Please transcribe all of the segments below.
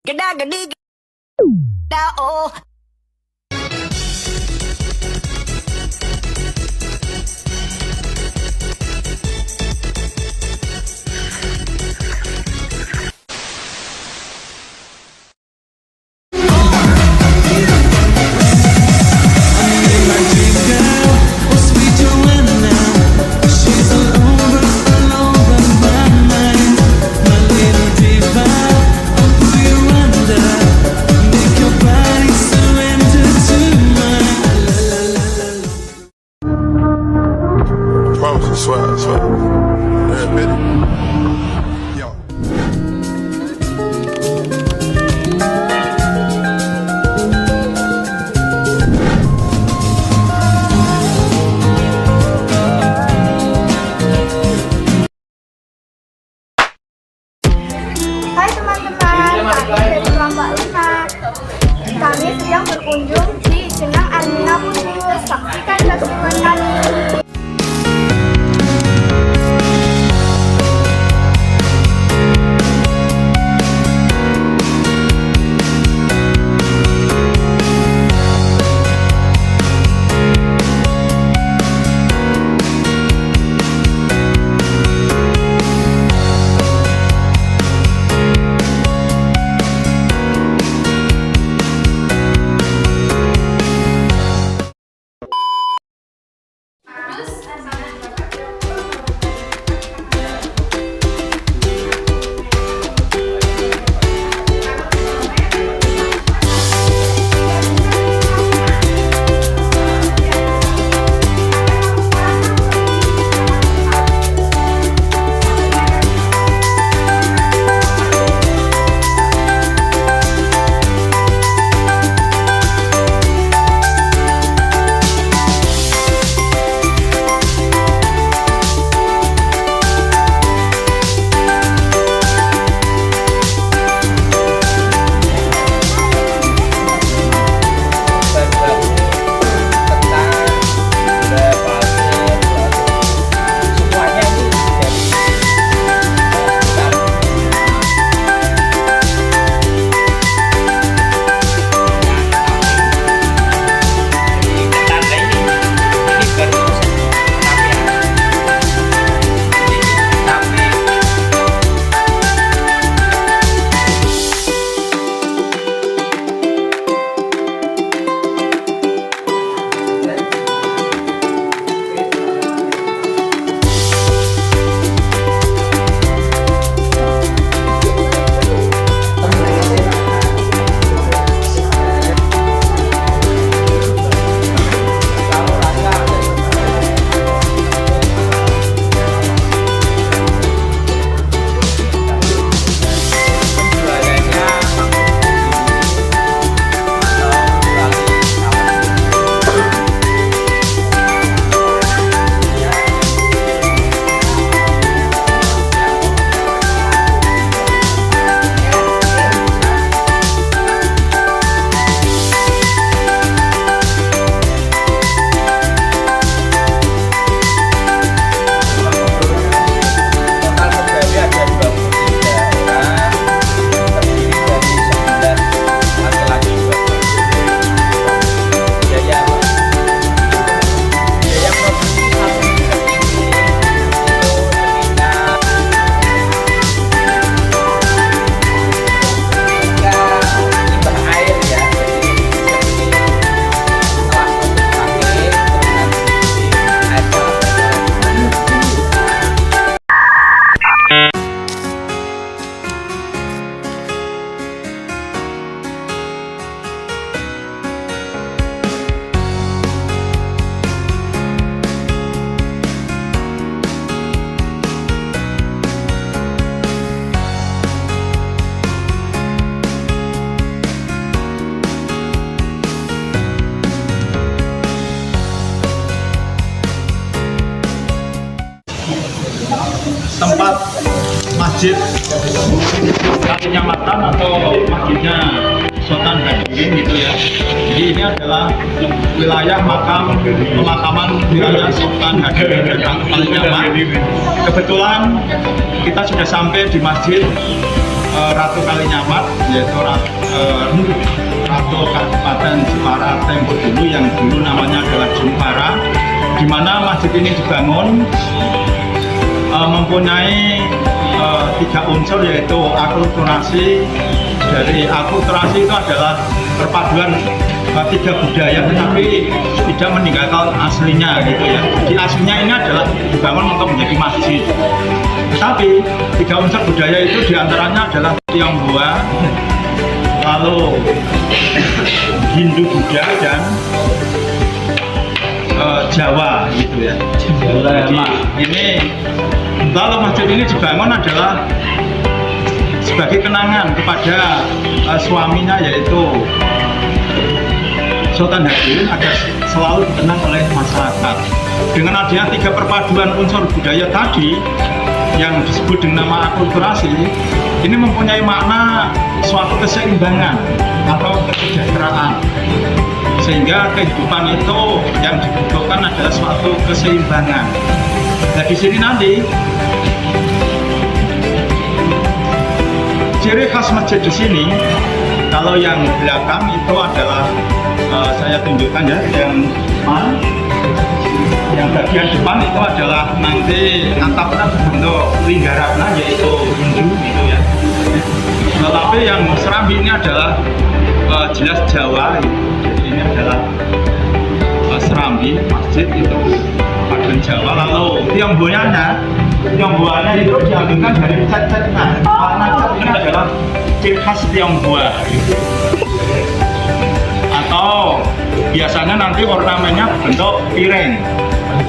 Geda gedi geda oh. Swag, swag. Admit it. Yo. Hai teman-teman, kami dari kelompok 5. Kami sedang berkunjung di Jenang Armina Kudus. Saksikan keseruan kami. Tempat masjid Kalinyamatan atau masjidnya Sultan Hadirin gitu ya. Jadi ini adalah wilayah makam pemakaman wilayah Sultan Hadirin Kalinyamat. Kebetulan kita sudah sampai di masjid Ratu Kalinyamat, yaitu Ratu Kabupaten Jepara tempo dulu yang dulu namanya adalah Jepara, di mana masjid ini dibangun mempunyai 3 unsur, yaitu akulturasi. Dari akulturasi itu adalah perpaduan 3 budaya tetapi tidak meninggalkan aslinya gitu ya. Jadi aslinya ini adalah dibangun untuk menjadi masjid. Tetapi 3 unsur budaya itu diantaranya adalah Tionghoa, lalu Hindu Buddha dan Jawa gitu ya. Jadi ini lalu masjid ini dibangun adalah sebagai kenangan kepada suaminya, yaitu Sultan Hadirin, agar selalu dikenang oleh masyarakat. Dengan adanya 3 perpaduan unsur budaya tadi yang disebut dengan nama akulturasi, ini mempunyai makna suatu keseimbangan atau kesejahteraan, sehingga kehidupan itu yang dibutuhkan adalah suatu keseimbangan. Nah di sini nanti ciri khas masjid di sini, kalau yang belakang itu adalah saya tunjukkan ya, yang bagian depan itu adalah nanti atapnya berbentuk linggaratna, yaitu Hindu gitu ya. Tetapi yang serambi ini adalah jelas Jawa gitu. Jadi ini adalah serambi masjid itu paduan Jawa. Lalu Tionghoanya itu diambilkan dari cat-catnya. Warna cat ini adalah ciri khas Tionghoa gitu. Atau biasanya nanti ornamennya berbentuk piring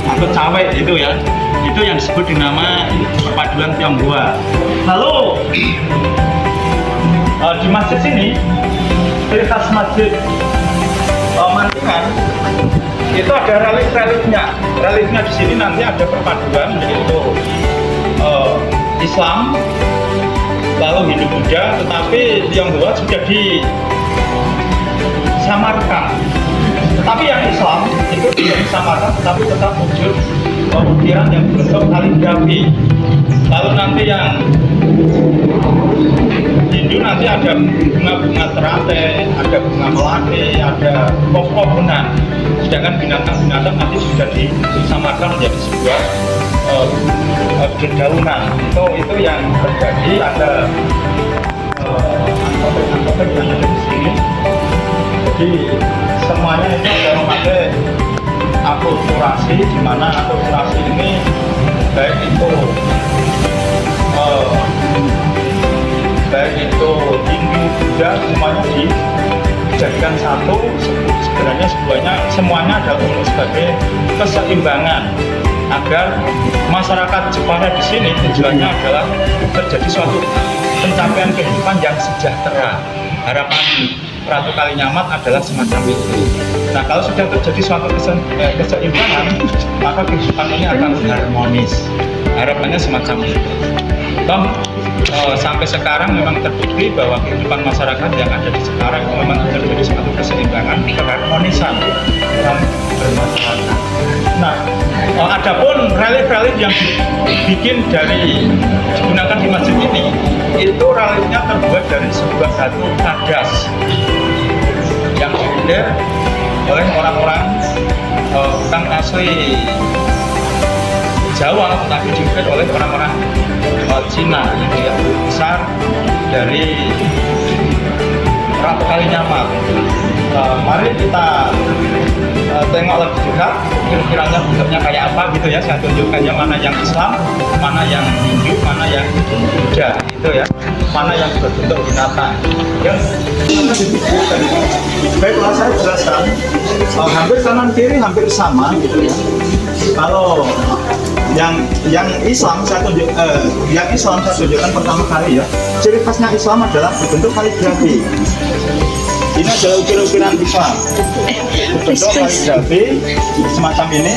atau cawe itu ya. Itu yang disebut dengan nama perpaduan Tionghoa. Lalu di masjid sini, ciri khas masjid Mantingan itu ada relief-reliefnya. Reliefnya di sini nanti ada perpaduan, yaitu Islam, lalu Hindu Buddha, tetapi Tionghoa sudah disamarkan. Tetapi yang Islam itu tidak disamarkan, tetapi tetap wujud ukiran yang berbentuk kaligrafi. Lalu nanti yang Hindu nanti ada bunga-bunga teratai, ada bunga melati, ada pohon-pohonan. Sedangkan binatang-binatang nanti sudah disamarkan menjadi sebuah dedaunan. Itu yang terjadi. Ada angkot-angkot yang ada di sini. Jadi semuanya itu ada memakai akulturasi, di mana akulturasi ini baik itu Hindu, Buddha, semuanya dijadikan satu. Sebenarnya semuanya adalah untuk sebagai keseimbangan, agar masyarakat Jepara di sini tujuannya adalah terjadi suatu pencapaian kehidupan yang sejahtera. Harapan Ratu Kalinyamat adalah semacam itu. Nah, kalau sudah terjadi suatu keseimbangan, maka kehidupan ini akan harmonis. Harapannya semacam itu. Sampai sekarang memang terbukti bahwa kehidupan masyarakat yang ada di sekarang memang terjadi suatu keseimbangan, keharmonisan dalam bermasyarakat. Nah, adapun relief-relief yang digunakan di masjid ini, itu reliefnya terbuat dari sebuah batu kadas yang diukir oleh orang-orang bukan asli Jawa, tetapi diukir oleh orang-orang Cina, yang besar dari Ratu Kalinyamat. Mari kita tengok lebih dekat kira-kiranya bentuknya kayak apa gitu ya. Saya tunjukkannya mana yang Islam, mana yang Hindu, mana yang Buddha gitu ya, mana yang berbentuk binatang. Baiklah, saya jelaskan. Hampir kanan kiri hampir sama gitu ya. Kalau yang Islam saya tunjukkan pertama kali ya. Ciri khasnya Islam adalah berbentuk kaligrafi. Ini adalah ukir-ukiran Islam berbentuk kaligrafi semacam ini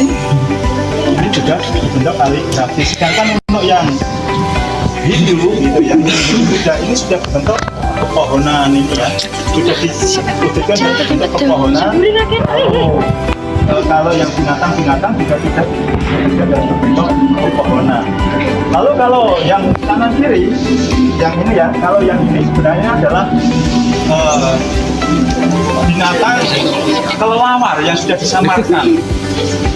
juga berbentuk kaligrafi. Sedangkan untuk yang Hindu gitu ya, Buddha ini sudah berbentuk pepohonan ini ya, sudah diwujudkan bentuk pepohonan. Kalau yang binatang juga tidak berbentuk pepohonan. Lalu kalau yang kanan kiri, yang ini ya, kalau yang ini sebenarnya adalah binatang kelelawar yang sudah disamarkan.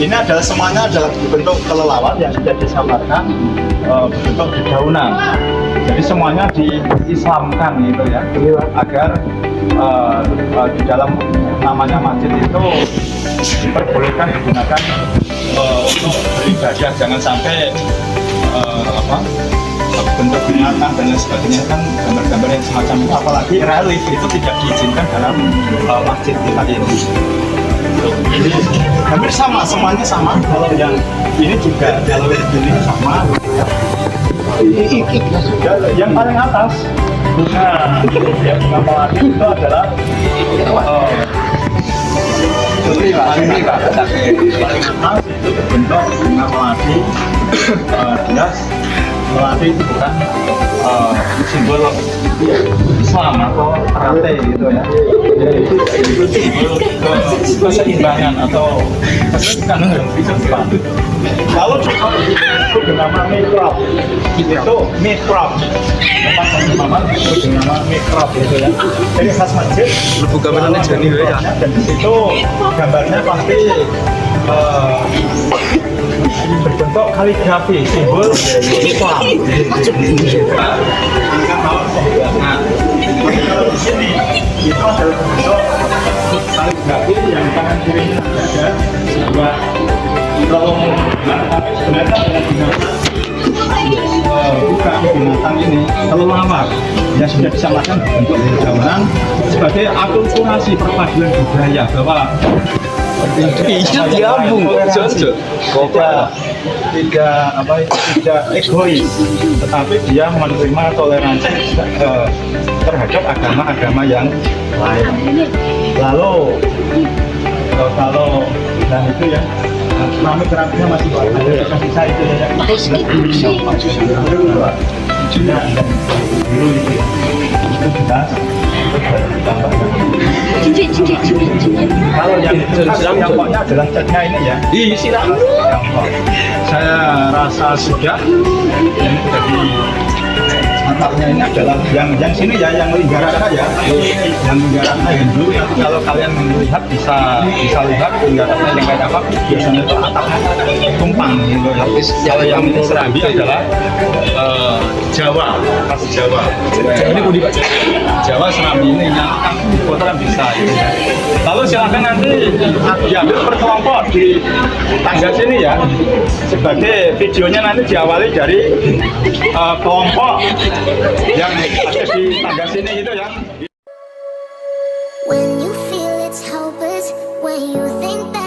Ini adalah semuanya adalah bentuk kelelawar yang sudah disamarkan bentuk dedaunan. Jadi semuanya diislamkan gitu ya, agar di dalam namanya masjid itu diperbolehkan digunakan untuk beribadah, jangan sampai bentuk binatang dan lain sebagainya, kan gambar-gambar yang semacam itu, apalagi relief itu tidak diizinkan dalam masjid kita ini. Jadi hampir sama, semuanya sama. Kalau yang ini juga, kalau ini sama gitu ya. Yang paling atas bunga yang melati itu adalah paling atas itu bentuk bunga melati. Dia melati itu bukan simbol Islam atau karate gitu ya. Itu simbol keseimbangan atau keseimbangan Islam. Lalu juga itu bernama mihrab. Itu mihrab. Tempat penginapan itu bernama mihrab gitu ya. Jadi khas masjid. Bukan benar jadi ya. Dan di situ gambarnya pasti berbentuk kaligrafi, simbol Islam. Nah, kalau di sini itu adalah bentuk kaligrafi yang kanan kirinya ada dua rombongan, tapi sebenarnya adalah bukan binatang ini kelelawar yang sudah disamakan bentuk dedaunan sebagai akulturasi perpaduan budaya bahwa tidak egois, tetapi dia menerima toleransi terhadap agama-agama yang lain. Lalu kalau dan itu ya, keramik-keramiknya masih ada sisa itu ya. Itu sudah kalau yang pokoknya adalah catnya ini ya. Silakan. Saya rasa sudah. Ini jadi mantapnya ini adalah yang sini ya, yang lingkaran ya, yang lingkaran Hindu. Nanti kalau kalian melihat bisa lihat lingkarannya yang kayak apa. Biasanya itu atapnya tumpang gitu ya. Kalau yang ini Serambi adalah Jawa, khas Jawa. Ini mau dibaca. Jawa Serambi ini yang kotoran bisa. Gitu ya. Lalu silakan nanti diambil per kelompok di tangga sini ya. Sebagai videonya nanti diawali dari kelompok yang ada di tangga sini gitu ya. When you feel it's hopeless, when you think that